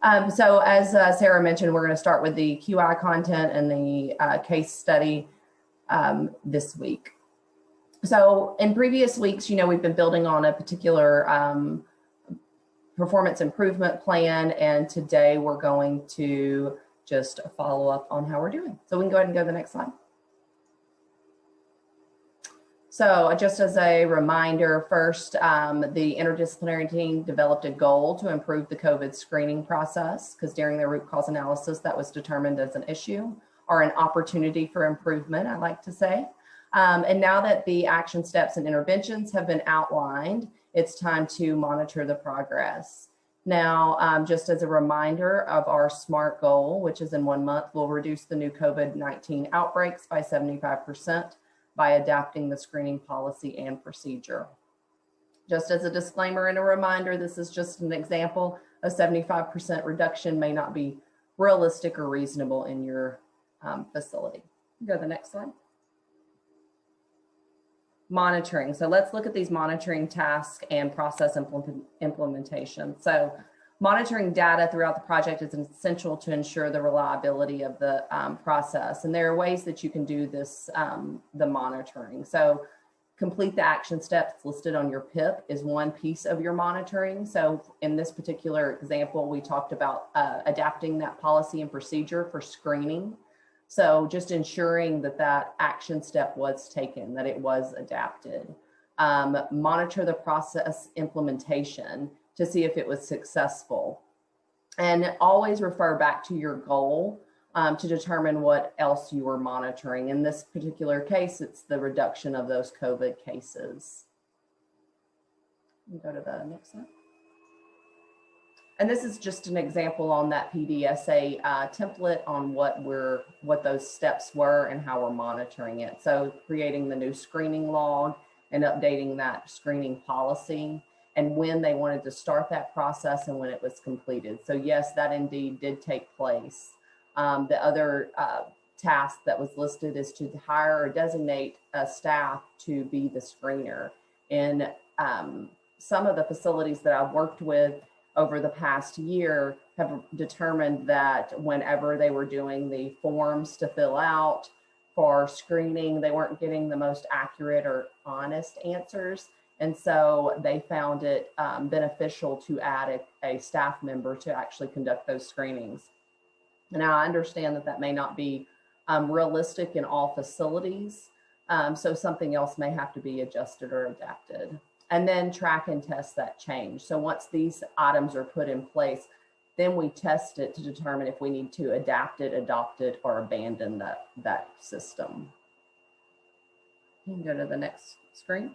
So as Sarah mentioned, we're going to start with the QI content and the case study this week. So in previous weeks, we've been building on a particular performance improvement plan, and today we're going to just follow up on how we're doing. So we can go ahead and go to the next slide. So just as a reminder, first, the interdisciplinary team developed a goal to improve the COVID screening process, because during their root cause analysis, that was determined as an issue or an opportunity for improvement, I like to say. And now that the action steps and interventions have been outlined, it's time to monitor the progress. Now, just as a reminder of our SMART goal, which is in 1 month, we'll reduce the new COVID-19 outbreaks by 75%. By adapting the screening policy and procedure. Just as a disclaimer and a reminder, this is just an example. A 75% reduction may not be realistic or reasonable in your facility. Go to the next slide. Monitoring. So let's look at these monitoring tasks and process implementation. So monitoring data throughout the project is essential to ensure the reliability of the process. And there are ways that you can do this, the monitoring. So complete the action steps listed on your PIP is one piece of your monitoring. So in this particular example, we talked about adapting that policy and procedure for screening. So just ensuring that that action step was taken, that it was adapted. Monitor the process implementation to see if it was successful. And always refer back to your goal to determine what else you are monitoring. In this particular case, it's the reduction of those COVID cases. Go to the next slide. And this is just an example on that PDSA template on what those steps were and how we're monitoring it. So creating the new screening log and updating that screening policy, and when they wanted to start that process and when it was completed. So yes, that indeed did take place. The other task that was listed is to hire or designate a staff to be the screener. In some of the facilities that I've worked with over the past year have determined that whenever they were doing the forms to fill out for screening, they weren't getting the most accurate or honest answers. And so they found it beneficial to add a staff member to actually conduct those screenings. Now, I understand that that may not be realistic in all facilities, so something else may have to be adjusted or adapted. And then track and test that change. So once these items are put in place, then we test it to determine if we need to adapt it, adopt it, or abandon that system. You can go to the next screen.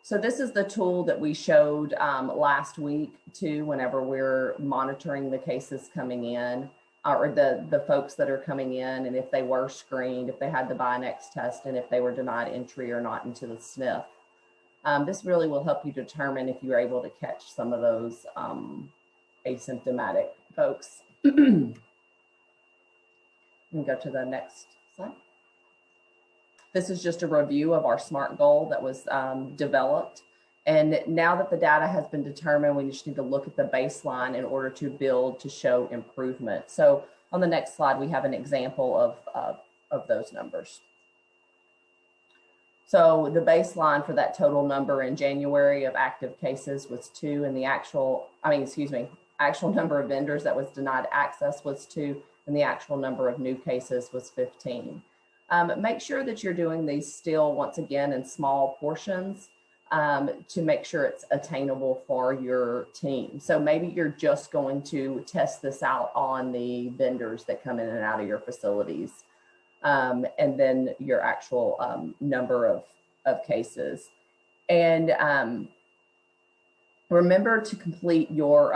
So this is the tool that we showed last week too, whenever we're monitoring the cases coming in, or the folks that are coming in, and if they were screened, if they had the Binax test, and if they were denied entry or not into the SNF. This really will help you determine if you're able to catch some of those asymptomatic folks. You can go to the next slide. This is just a review of our SMART goal that was developed. And now that the data has been determined, we just need to look at the baseline in order to build to show improvement. So on the next slide, we have an example of those numbers. So the baseline for that total number in January of active cases was 2, and the actual number of vendors that was denied access was 2, and the actual number of new cases was 15. Make sure that you're doing these still, once again, in small portions to make sure it's attainable for your team. So maybe you're just going to test this out on the vendors that come in and out of your facilities, and then your actual number of cases. And remember to complete your,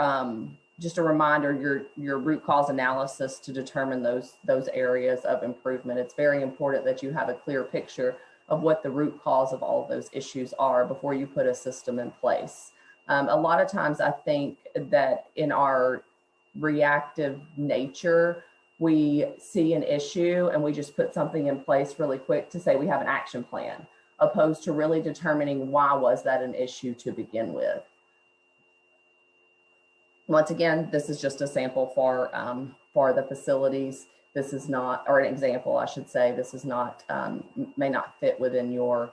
just a reminder, your root cause analysis to determine those areas of improvement. It's very important that you have a clear picture of what the root cause of all of those issues are before you put a system in place. A lot of times I think that in our reactive nature, we see an issue and we just put something in place really quick to say we have an action plan, opposed to really determining why was that an issue to begin with. Once again, this is just a sample for the facilities. This is not, or an example, I should say, this is not, may not fit within your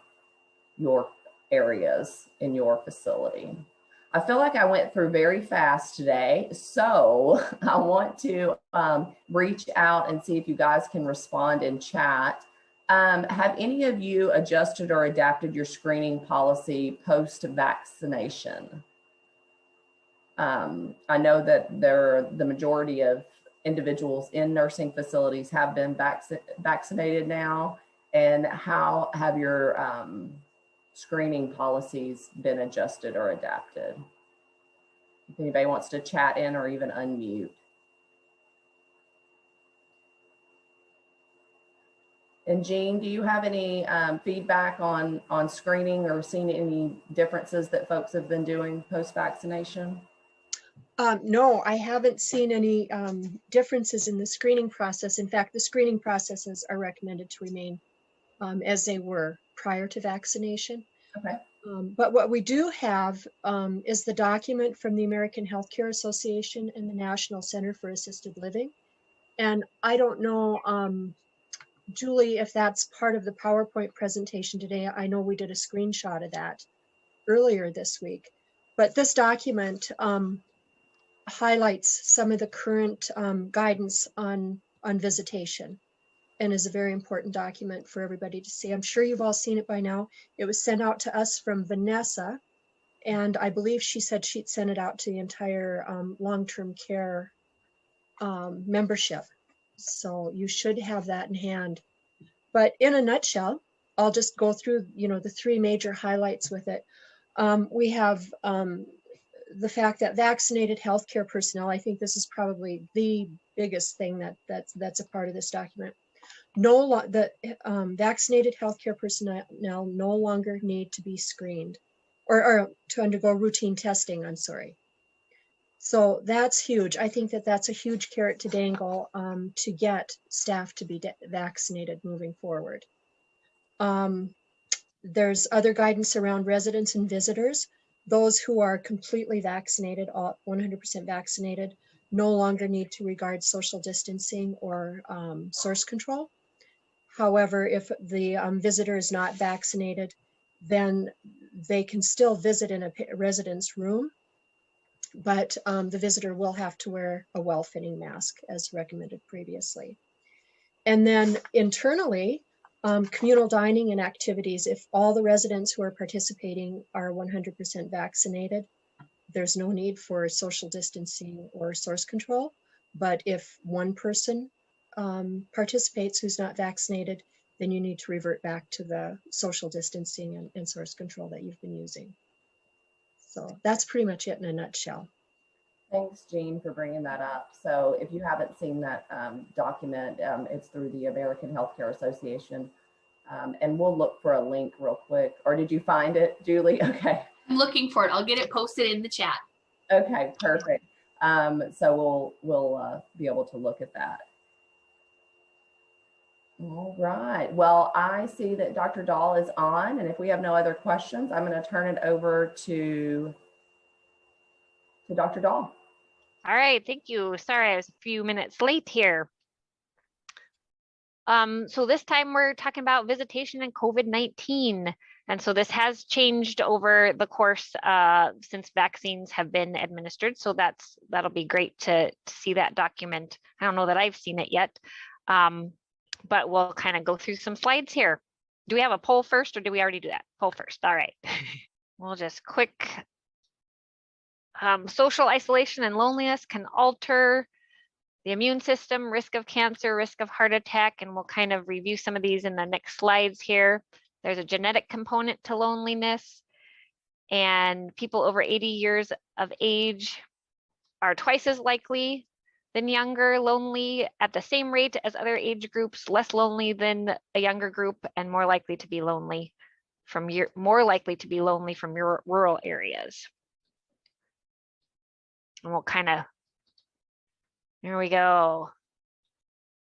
areas in your facility. I feel like I went through very fast today, so I want to reach out and see if you guys can respond in chat. Have any of you adjusted or adapted your screening policy post-vaccination? I know that the majority of individuals in nursing facilities have been vaccinated now. And how have your screening policies been adjusted or adapted? If anybody wants to chat in or even unmute. And Jean, do you have any feedback on screening or seen any differences that folks have been doing post-vaccination? No, I haven't seen any differences in the screening process. In fact, the screening processes are recommended to remain as they were prior to vaccination. Okay. But what we do have is the document from the American Healthcare Association and the National Center for Assisted Living. And I don't know, Julie, if that's part of the PowerPoint presentation today. I know we did a screenshot of that earlier this week. But this document highlights some of the current guidance on visitation, and is a very important document for everybody to see. I'm sure you've all seen it by now. It was sent out to us from Vanessa, and I believe she said she'd send it out to the entire long-term care membership. So you should have that in hand. But in a nutshell, I'll just go through, the three major highlights with it. We have the fact that vaccinated healthcare personnel, I think this is probably the biggest thing that's a part of this document. Vaccinated healthcare personnel no longer need to be screened or to undergo routine testing, I'm sorry. So that's huge. I think that's a huge carrot to dangle to get staff to be vaccinated moving forward. There's other guidance around residents and visitors. Those who are completely vaccinated, 100% vaccinated, no longer need to regard social distancing or source control. However, if the visitor is not vaccinated, then they can still visit in a resident's room, but the visitor will have to wear a well-fitting mask as recommended previously. And then internally, communal dining and activities, if all the residents who are participating are 100% vaccinated, there's no need for social distancing or source control. But if one person participates who's not vaccinated, then you need to revert back to the social distancing and source control that you've been using. So that's pretty much it in a nutshell. Thanks, Jean, for bringing that up. So if you haven't seen that document, it's through the American Healthcare Association. And we'll look for a link real quick. Or did you find it, Julie? Okay. I'm looking for it. I'll get it posted in the chat. Okay, perfect. So we'll be able to look at that. All right. Well, I see that Dr. Dahl is on, and if we have no other questions, I'm going to turn it over to Dr. Dahl. All right, thank you. Sorry, I was a few minutes late here. So this time we're talking about visitation and COVID-19. And so this has changed over the course since vaccines have been administered. So that'll be great to see that document. I don't know that I've seen it yet, but we'll kind of go through some slides here. Do we have a poll first or do we already do that? Poll first, all right. We'll just quick. Social isolation and loneliness can alter the immune system, risk of cancer, risk of heart attack, and we'll kind of review some of these in the next slides here. There's a genetic component to loneliness, and people over 80 years of age are twice as likely than younger lonely at the same rate as other age groups, less lonely than a younger group, and more likely to be lonely from rural areas. And we'll kind of, here we go.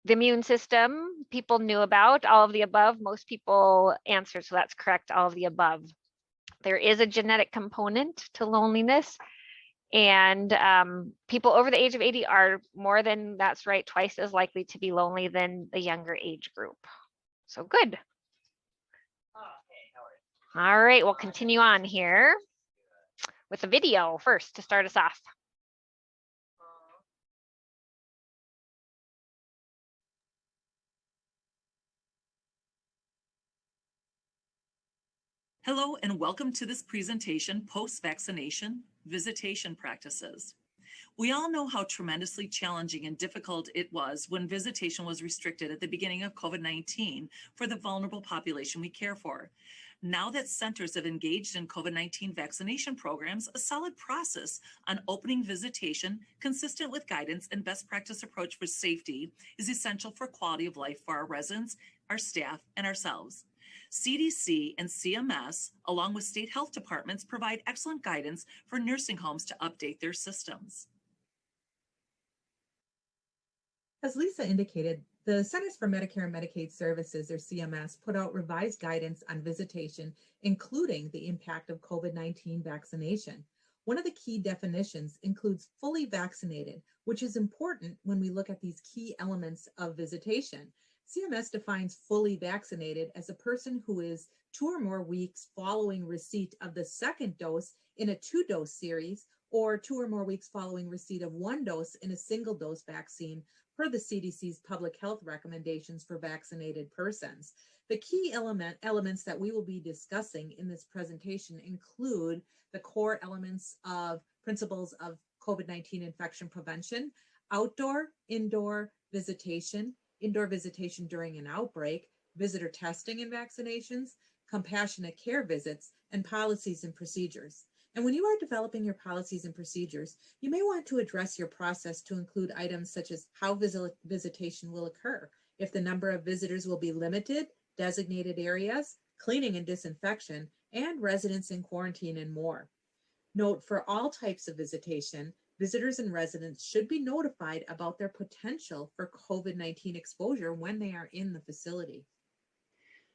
The immune system, people knew about all of the above. Most people answered, so that's correct, all of the above. There is a genetic component to loneliness, And people over the age of 80 are more than, that's right, twice as likely to be lonely than the younger age group. So good. All right, we'll continue on here with a video first to start us off. Hello and welcome to this presentation, Post-Vaccination Visitation Practices. We all know how tremendously challenging and difficult it was when visitation was restricted at the beginning of COVID-19 for the vulnerable population we care for. Now that centers have engaged in COVID-19 vaccination programs, a solid process on opening visitation consistent with guidance and best practice approach for safety is essential for quality of life for our residents, our staff, and ourselves. CDC and CMS, along with state health departments, provide excellent guidance for nursing homes to update their systems. As Lisa indicated, the Centers for Medicare and Medicaid Services, or CMS, put out revised guidance on visitation, including the impact of COVID-19 vaccination. One of the key definitions includes fully vaccinated, which is important when we look at these key elements of visitation. CMS defines fully vaccinated as a person who is 2 or more weeks following receipt of the second dose in a 2-dose series, or 2 or more weeks following receipt of 1 dose in a single-dose vaccine per the CDC's public health recommendations for vaccinated persons. The key elements that we will be discussing in this presentation include the core elements of principles of COVID-19 infection prevention, outdoor, indoor visitation, indoor visitation during an outbreak, visitor testing and vaccinations, compassionate care visits, and policies and procedures. And when you are developing your policies and procedures, you may want to address your process to include items such as how visitation will occur, if the number of visitors will be limited, designated areas, cleaning and disinfection, and residents in quarantine, and more. Note, for all types of visitation, visitors and residents should be notified about their potential for COVID-19 exposure when they are in the facility.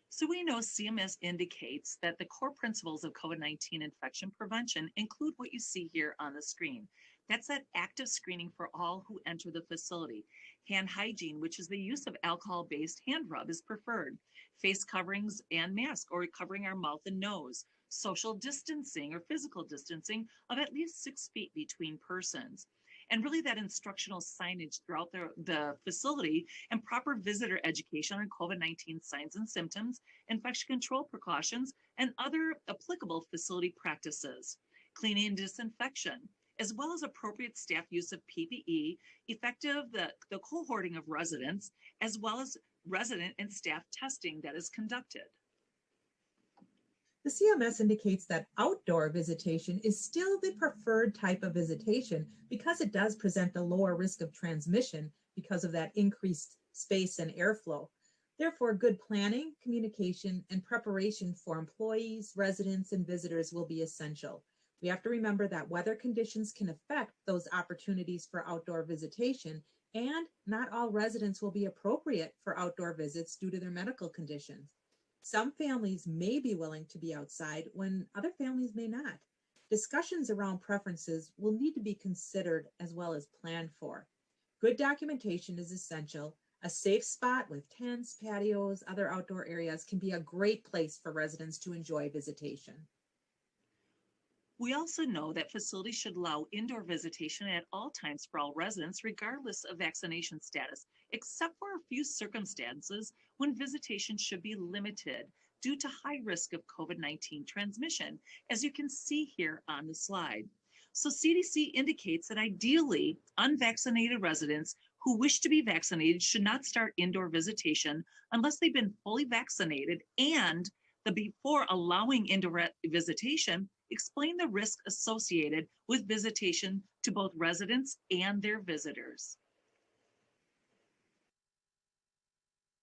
So we know CMS indicates that the core principles of COVID-19 infection prevention include what you see here on the screen. That's that active screening for all who enter the facility. Hand hygiene, which is the use of alcohol-based hand rub, is preferred. Face coverings and masks, or covering our mouth and nose. Social distancing or physical distancing of at least 6 feet between persons. And really that instructional signage throughout the facility and proper visitor education on COVID-19 signs and symptoms, infection control precautions, and other applicable facility practices. Cleaning and disinfection, as well as appropriate staff use of PPE, effective the cohorting of residents, as well as resident and staff testing that is conducted. The CMS indicates that outdoor visitation is still the preferred type of visitation because it does present a lower risk of transmission because of that increased space and airflow. Therefore, good planning, communication, and preparation for employees, residents, and visitors will be essential. We have to remember that weather conditions can affect those opportunities for outdoor visitation, and not all residents will be appropriate for outdoor visits due to their medical conditions. Some families may be willing to be outside when other families may not. Discussions around preferences will need to be considered as well as planned for. Good documentation is essential. A safe spot with tents, patios, other outdoor areas can be a great place for residents to enjoy visitation. We also know that facilities should allow indoor visitation at all times for all residents, regardless of vaccination status, except for a few circumstances when visitation should be limited due to high risk of COVID-19 transmission, as you can see here on the slide. So CDC indicates that ideally, unvaccinated residents who wish to be vaccinated should not start indoor visitation unless they've been fully vaccinated, and before allowing indoor visitation, explain the risk associated with visitation to both residents and their visitors.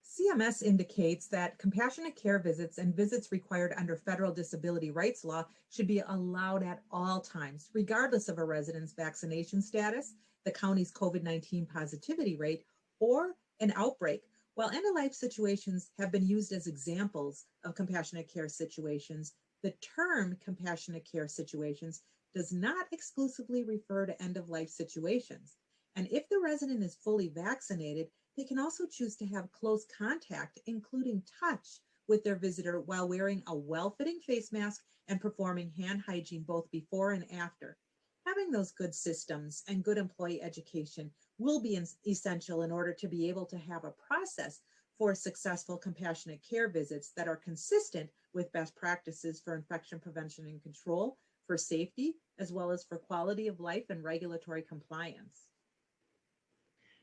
CMS indicates that compassionate care visits and visits required under federal disability rights law should be allowed at all times, regardless of a resident's vaccination status, the county's COVID-19 positivity rate, or an outbreak. While end-of-life situations have been used as examples of compassionate care situations, the term compassionate care situations does not exclusively refer to end-of-life situations. And if the resident is fully vaccinated, they can also choose to have close contact, including touch, with their visitor while wearing a well-fitting face mask and performing hand hygiene both before and after. Having those good systems and good employee education will be essential in order to be able to have a process for successful compassionate care visits that are consistent with best practices for infection prevention and control, for safety, as well as for quality of life and regulatory compliance.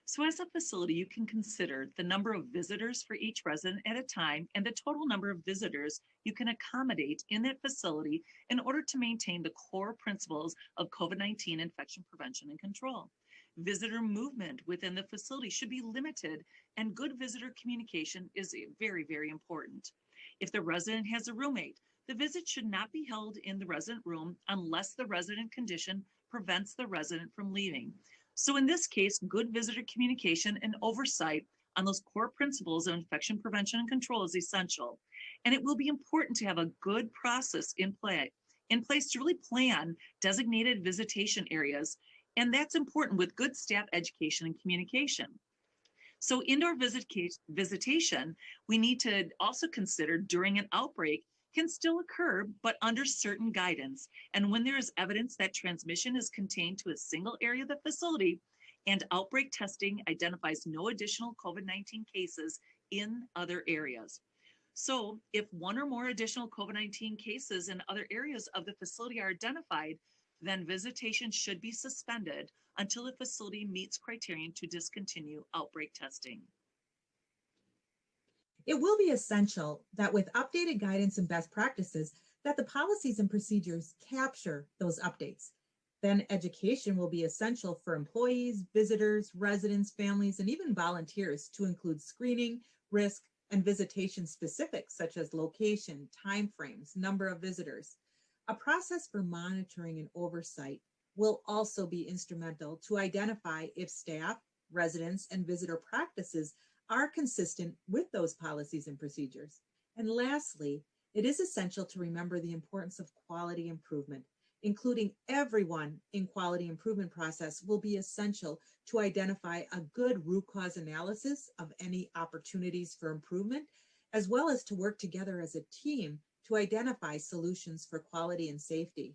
So as a facility, you can consider the number of visitors for each resident at a time and the total number of visitors you can accommodate in that facility in order to maintain the core principles of COVID-19 infection prevention and control. Visitor movement within the facility should be limited, and good visitor communication is very, very important. If the resident has a roommate, the visit should not be held in the resident room unless the resident condition prevents the resident from leaving. So in this case, good visitor communication and oversight on those core principles of infection prevention and control is essential. And it will be important to have a good process in place to really plan designated visitation areas. And that's important with good staff education and communication. So indoor visitation, we need to also consider during an outbreak can still occur, but under certain guidance. And when there is evidence that transmission is contained to a single area of the facility and outbreak testing identifies no additional COVID-19 cases in other areas. So if one or more additional COVID-19 cases in other areas of the facility are identified, then visitation should be suspended until the facility meets criterion to discontinue outbreak testing. It will be essential that with updated guidance and best practices, that the policies and procedures capture those updates. Then education will be essential for employees, visitors, residents, families, and even volunteers to include screening, risk, and visitation specifics such as location, timeframes, number of visitors. A process for monitoring and oversight will also be instrumental to identify if staff, residents, and visitor practices are consistent with those policies and procedures. And lastly, it is essential to remember the importance of quality improvement. Including everyone in quality improvement process will be essential to identify a good root cause analysis of any opportunities for improvement, as well as to work together as a team to identify solutions for quality and safety.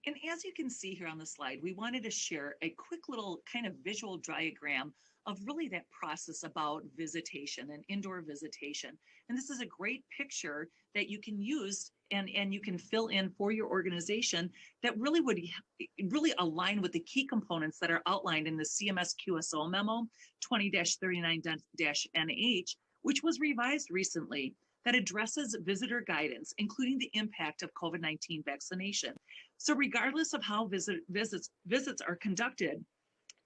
And as you can see here on the slide, we wanted to share a quick little kind of visual diagram of really that process about visitation and indoor visitation. And this is a great picture that you can use and you can fill in for your organization that really would really align with the key components that are outlined in the CMS QSO memo 20-39-NH, which was revised recently, that addresses visitor guidance, including the impact of COVID-19 vaccination. So regardless of how visits are conducted,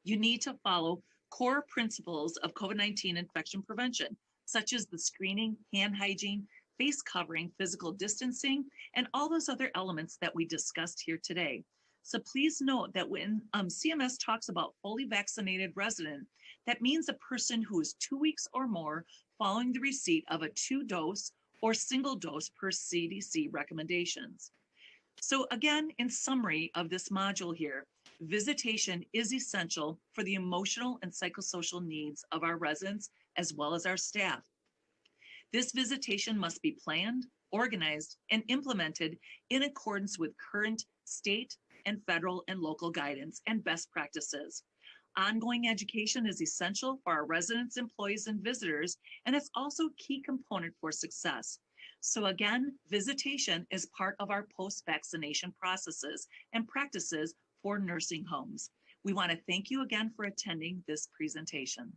you need to follow core principles of COVID-19 infection prevention, such as the screening, hand hygiene, face covering, physical distancing, and all those other elements that we discussed here today. So please note that when CMS talks about fully vaccinated resident, that means a person who is 2 weeks or more following the receipt of a 2-dose or single dose per CDC recommendations. So again, in summary of this module here, visitation is essential for the emotional and psychosocial needs of our residents as well as our staff. This visitation must be planned, organized, and implemented in accordance with current state and federal and local guidance and best practices. Ongoing education is essential for our residents, employees, and visitors, and it's also a key component for success. So again, visitation is part of our post-vaccination processes and practices for nursing homes. We want to thank you again for attending this presentation.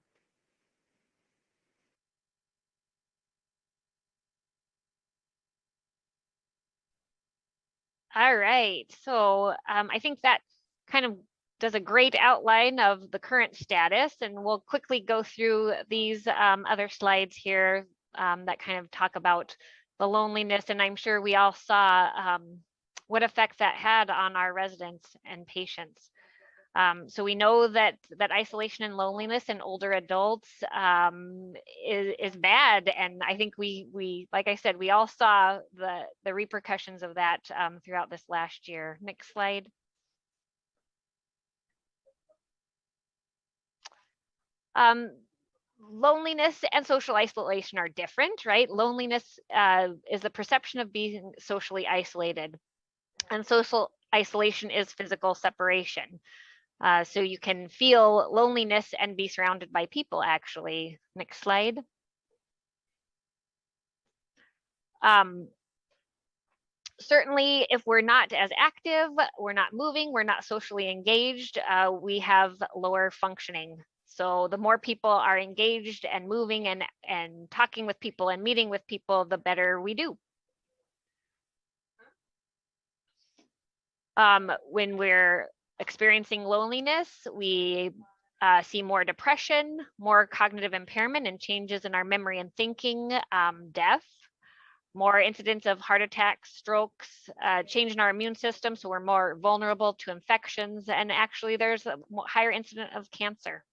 All right, so I think that kind of does a great outline of the current status, and we'll quickly go through these other slides here that kind of talk about the loneliness, and I'm sure we all saw what effects that had on our residents and patients. So we know that isolation and loneliness in older adults is bad, and I think we like I said, we all saw the repercussions of that throughout this last year. Next slide. Loneliness and social isolation are different, right? Loneliness is the perception of being socially isolated, and social isolation is physical separation. So you can feel loneliness and be surrounded by people, actually. Next slide. Certainly, if we're not as active, we're not moving, we're not socially engaged, we have lower functioning. So the more people are engaged and moving and talking with people and meeting with people, the better we do. When we're experiencing loneliness, we see more depression, more cognitive impairment and changes in our memory and thinking, death, more incidents of heart attacks, strokes, change in our immune system, so we're more vulnerable to infections, and actually there's a higher incident of cancer.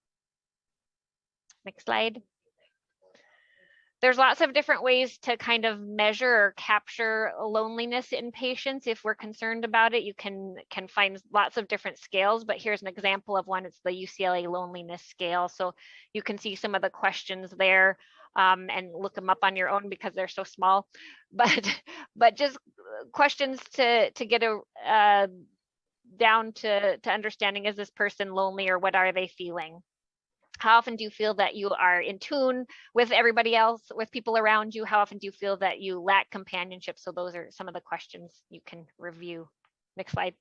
Next slide. There's lots of different ways to kind of measure or capture loneliness in patients. If we're concerned about it, you can find lots of different scales, but here's an example of one. It's the UCLA loneliness scale. So you can see some of the questions there and look them up on your own because they're so small. But just questions to get a down to understanding, is this person lonely or what are they feeling? How often do you feel that you are in tune with everybody else, with people around you? How often do you feel that you lack companionship? So those are some of the questions you can review. Next slide.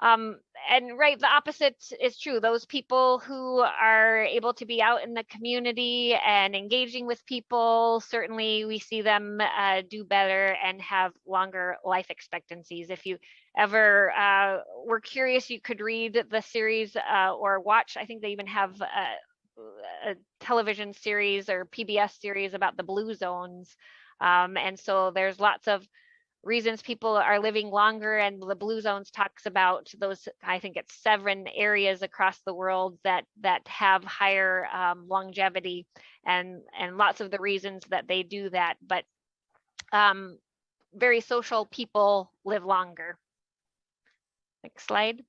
And right, the opposite is true. Those people who are able to be out in the community and engaging with people, certainly we see them do better and have longer life expectancies. If you ever were curious, you could read the series or watch, I think they even have a television series or PBS series about the blue zones. And so there's lots of reasons people are living longer, and the blue zones talks about those, I think it's 7 areas across the world that have higher longevity, and lots of the reasons that they do that, but very social people live longer. Next slide.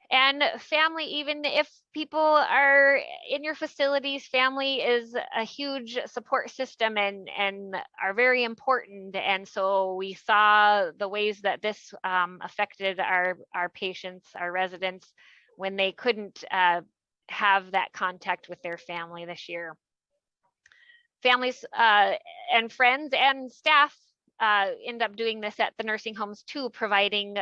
And family, even if people are in your facilities, family is a huge support system and are very important. And so we saw the ways that this affected our patients, our residents, when they couldn't have that contact with their family this year. Families and friends and staff end up doing this at the nursing homes too, providing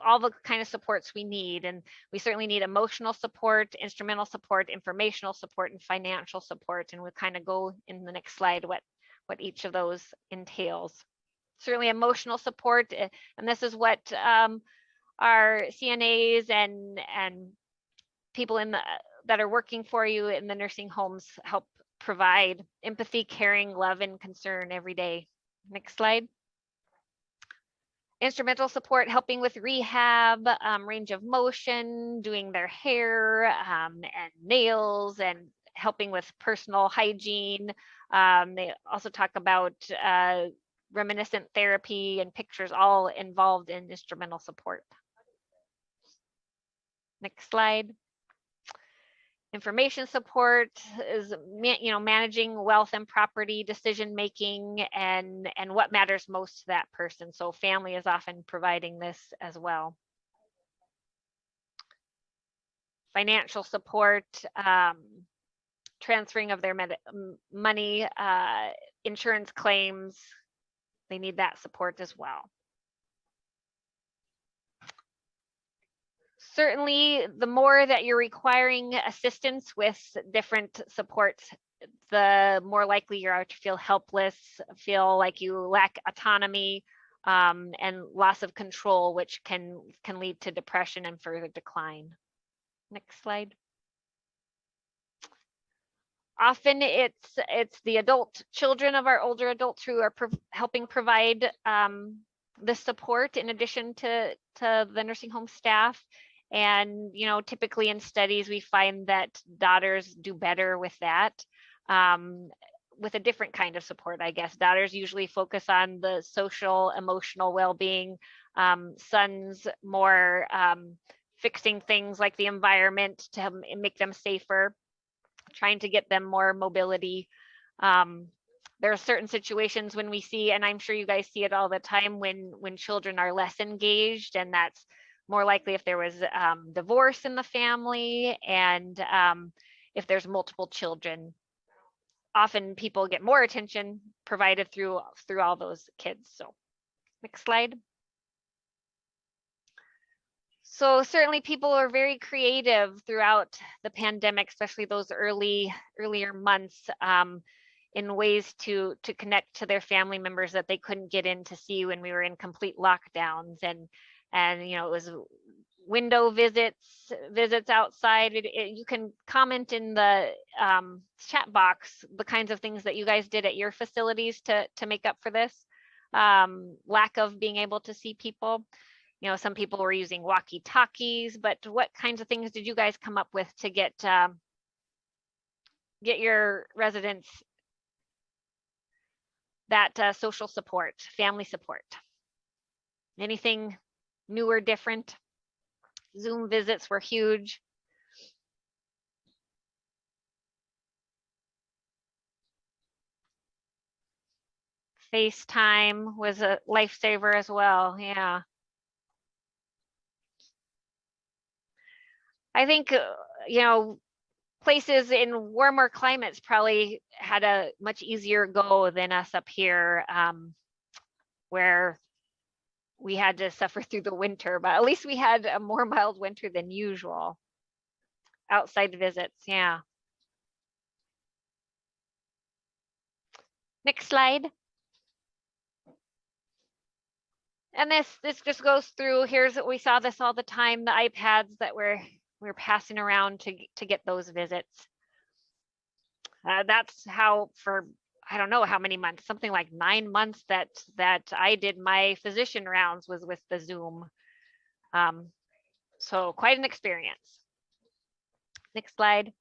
all the kind of supports we need. And we certainly need emotional support, instrumental support, informational support, and financial support. And we'll kind of go in the next slide what each of those entails. Certainly emotional support, and this is what our CNAs and people that are working for you in the nursing homes help provide: empathy, caring, love, and concern every day. Next slide. Instrumental support, helping with rehab, range of motion, doing their hair and nails, and helping with personal hygiene. They also talk about reminiscent therapy and pictures, all involved in instrumental support. Next slide. Information support is, managing wealth and property decision making and what matters most to that person. So family is often providing this as well. Financial support, transferring of their money, insurance claims, they need that support as well. Certainly, the more that you're requiring assistance with different supports, the more likely you are to feel helpless, feel like you lack autonomy, and loss of control, which can lead to depression and further decline. Next slide. Often it's the adult children of our older adults who are helping provide the support in addition to the nursing home staff. And, you know, typically in studies, we find that daughters do better with that, with a different kind of support, I guess. Daughters usually focus on the social, emotional well-being. Sons more fixing things like the environment to make them safer, trying to get them more mobility. There are certain situations when we see, and I'm sure you guys see it all the time, when children are less engaged, and that's more likely if there was divorce in the family, and if there's multiple children. Often people get more attention provided through all those kids. So next slide. So certainly people are very creative throughout the pandemic, especially those earlier months, in ways to connect to their family members that they couldn't get in to see when we were in complete lockdowns. And you know, it was window visits outside. You can comment in the chat box the kinds of things that you guys did at your facilities to make up for this lack of being able to see people. You know, some people were using walkie-talkies, but what kinds of things did you guys come up with to get your residents that social support, family support? Anything new or different? Zoom visits were huge. FaceTime was a lifesaver as well, yeah. I think, you know, places in warmer climates probably had a much easier go than us up here, where we had to suffer through the winter, but at least we had a more mild winter than usual. Outside visits, yeah. Next slide. And this just goes through, here's what we saw this all the time, the iPads that we're passing around to get those visits. That's how for, I don't know how many months, something like 9 months that I did my physician rounds was with the Zoom. So quite an experience. Next slide.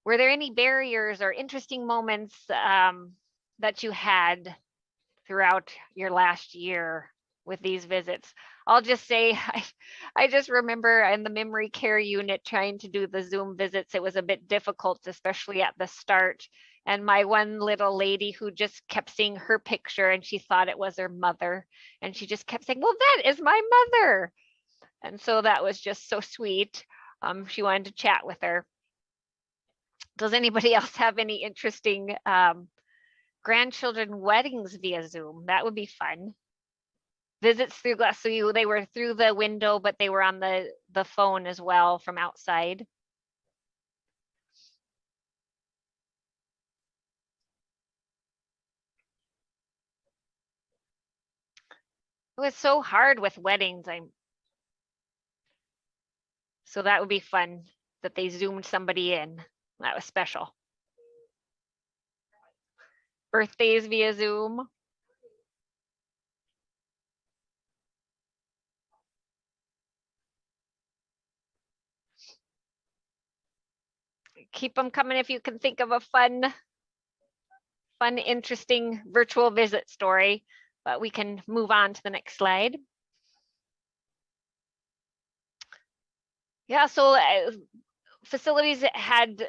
Were there any barriers or interesting moments that you had throughout your last year with these visits? I'll just say, I just remember in the memory care unit trying to do the Zoom visits, it was a bit difficult, especially at the start. And my one little lady who just kept seeing her picture and she thought it was her mother. And she just kept saying, well, that is my mother. And so that was just so sweet. She wanted to chat with her. Does anybody else have any interesting grandchildren weddings via Zoom? That would be fun. Visits through glass, so they were through the window, but they were on the phone as well from outside. It was so hard with weddings. So that would be fun that they Zoomed somebody in. That was special. Birthdays via Zoom. Keep them coming if you can think of a fun, interesting virtual visit story, but we can move on to the next slide. Yeah, so facilities had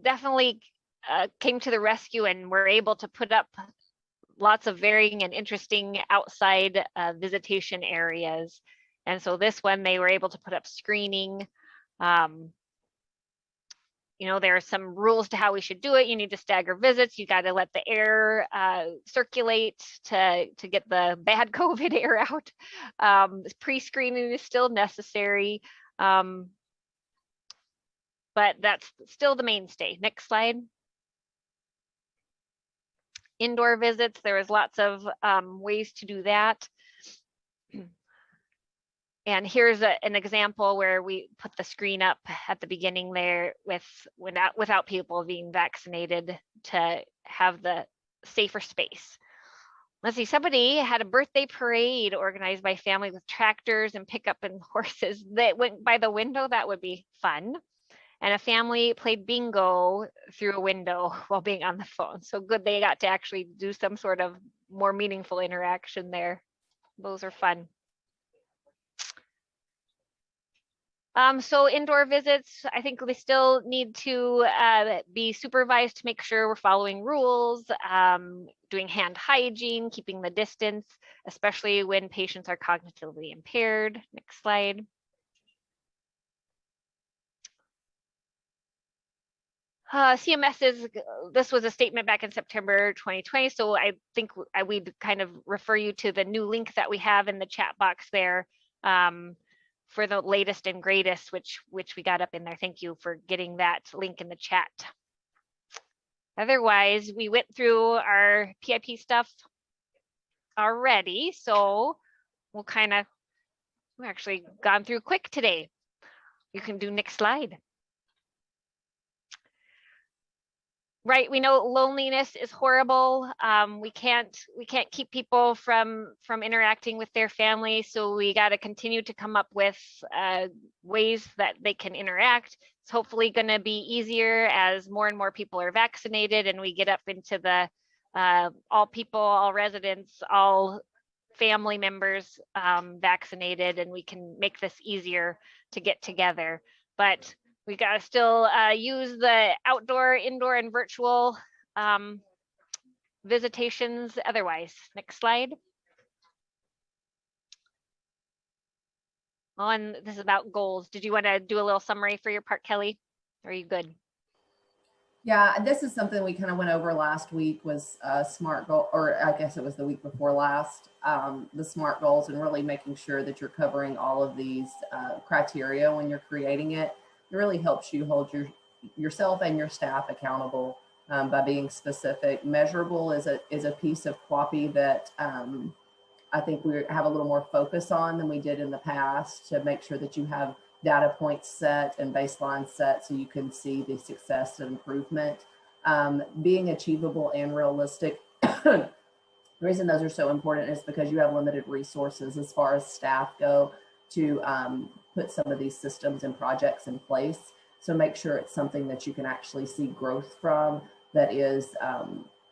definitely came to the rescue and were able to put up lots of varying and interesting outside visitation areas. And so this one, they were able to put up screening. You know, there are some rules to how we should do it. You need to stagger visits. You got to let the air circulate to get the bad COVID air out. Pre-screening is still necessary, but that's still the mainstay. Next slide. Indoor visits, there was lots of ways to do that. And here's an example where we put the screen up at the beginning there without people being vaccinated to have the safer space. let's see, somebody had a birthday parade organized by family with tractors and pickup and horses that went by the window. That would be fun. And a family played bingo through a window while being on the phone. So good, they got to actually do some sort of more meaningful interaction there. Those are fun. So indoor visits, I think they still need to be supervised to make sure we're following rules, doing hand hygiene, keeping the distance, especially when patients are cognitively impaired. Next slide. CMS this was a statement back in September 2020, so I think we'd kind of refer you to the new link that we have in the chat box there for the latest and greatest, which we got up in there. Thank you for getting that link in the chat. Otherwise, we went through our PIP stuff already, so we'll we're actually gone through quick today. You can do next slide. Right, we know loneliness is horrible. We can't keep people from interacting with their family, so we got to continue to come up with ways that they can interact. It's hopefully going to be easier as more and more people are vaccinated, and we get up into the all people, all residents, all family members vaccinated, and we can make this easier to get together. But we got to still use the outdoor, indoor, and virtual visitations otherwise. Next slide. Oh, and this is about goals. Did you want to do a little summary for your part, Kelly? Or are you good? Yeah, this is something we kind of went over last week, was SMART goal, or I guess it was the week before last, the SMART goals, and really making sure that you're covering all of these criteria when you're creating it. It really helps you hold yourself and your staff accountable by being specific. Measurable is a piece of QAPI that I think we have a little more focus on than we did in the past, to make sure that you have data points set and baseline set so you can see the success and improvement. Being achievable and realistic. The reason those are so important is because you have limited resources as far as staff go to put some of these systems and projects in place. So make sure it's something that you can actually see growth from, that is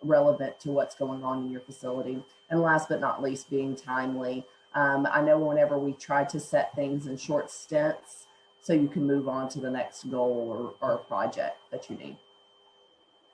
relevant to what's going on in your facility. And last but not least, being timely. I know whenever we try to set things in short stints so you can move on to the next goal or project that you need.